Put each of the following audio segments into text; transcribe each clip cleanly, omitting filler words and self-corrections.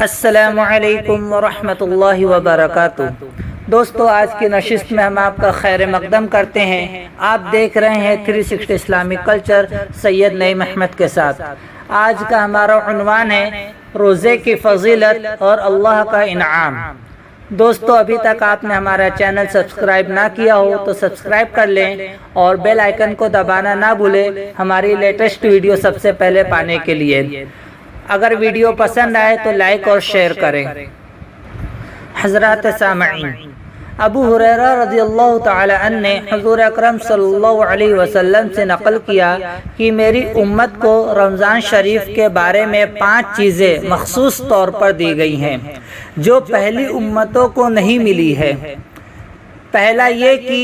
السلام علیکم ورحمۃ اللہ وبرکاتہ۔ دوستو، آج کی نشست میں ہم آپ کا خیر مقدم کرتے ہیں۔ آپ دیکھ رہے ہیں 360 اسلامک کلچر سید نعیم احمد کے ساتھ۔ آج کا ہمارا عنوان ہے روزے کی فضیلت اور اللہ کا انعام۔ دوستو، ابھی تک آپ نے ہمارا چینل سبسکرائب نہ کیا ہو تو سبسکرائب کر لیں اور بیل آئیکن کو دبانا نہ بھولیں ہماری لیٹسٹ ویڈیو سب سے پہلے پانے کے لیے۔ اگر ویڈیو پسند آئے تو لائک اور شیئر کریں۔ حضرات سامعین، ابو ہریرہ رضی اللہ تعالی عنہ نے حضور اکرم صلی اللہ علیہ وسلم سے نقل کیا کہ میری امت کو رمضان شریف کے بارے میں 5 چیزیں مخصوص طور پر دی گئی ہیں جو پہلی امتوں کو نہیں ملی ہے۔ پہلا یہ کہ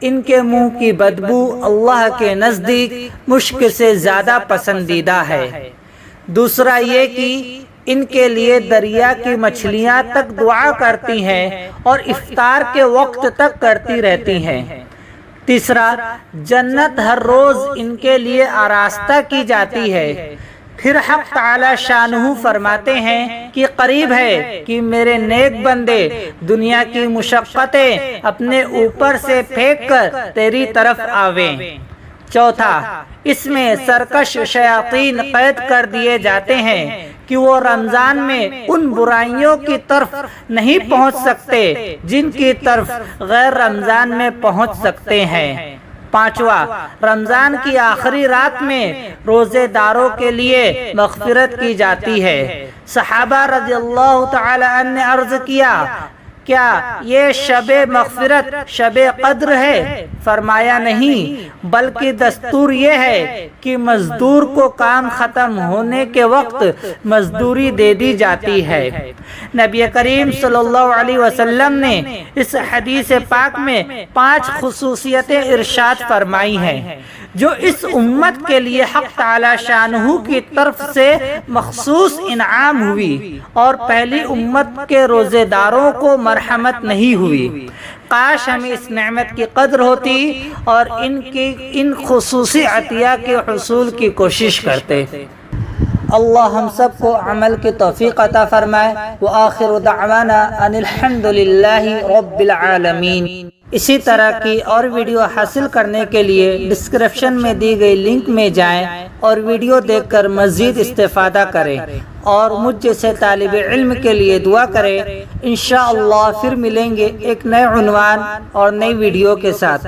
ان کے منہ کی بدبو اللہ کے نزدیک مشک سے زیادہ پسندیدہ ہے۔ دوسرا یہ کہ ان کے لیے دریا کی مچھلیاں تک دعا کرتی ہیں اور افطار کے وقت تک کرتی رہتی ہیں۔ تیسرا، جنت ہر روز ان کے لیے آراستہ کی جاتی ہے۔ پھر حق تعالی شانہ فرماتے ہیں کہ قریب ہے کہ میرے نیک بندے دنیا کی مشقتیں اپنے اوپر سے پھینک کر تیری طرف آویں۔ چوتھا، اس میں سرکش شیاطین قید کر دیے جاتے ہیں کہ وہ رمضان میں ان برائیوں کی طرف نہیں پہنچ سکتے جن کی طرف غیر رمضان میں پہنچ سکتے ہیں۔ پانچواں، رمضان کی آخری رات میں روزے داروں کے لیے مغفرت کی جاتی ہے۔ صحابہ رضی اللہ تعالی عنہ نے عرض کیا، کیا یہ شب مغفرت شب قدر ہے؟ فرمایا نہیں، بلکہ دستور یہ ہے کہ مزدور کو کام ختم ہونے کے وقت مزدوری دے دی جاتی ہے۔ نبی کریم صلی اللہ علیہ وسلم نے اس حدیث پاک میں 5 خصوصیتیں ارشاد فرمائی ہیں جو اس امت کے لیے حق تعالی شانہ کی طرف سے مخصوص انعام ہوئی اور پہلی امت کے روزے داروں کو مرحمت نہیں ہوئی۔ کاش ہمیں اس نعمت کی قدر ہوتی اور ان خصوصی عطیہ کے حصول کی کوشش کرتے۔ اللہ ہم سب کو عمل کی توفیق عطا فرمائے۔ وآخر دعوانا ان الحمد للہ رب العالمین۔ اسی طرح کی اور ویڈیو حاصل کرنے کے لیے ڈسکرپشن میں دی گئی لنک میں جائیں اور ویڈیو دیکھ کر مزید استفادہ کریں اور مجھ جیسے طالب علم کے لیے دعا کریں۔ انشاءاللہ پھر ملیں گے ایک نئے عنوان اور نئی ویڈیو کے ساتھ۔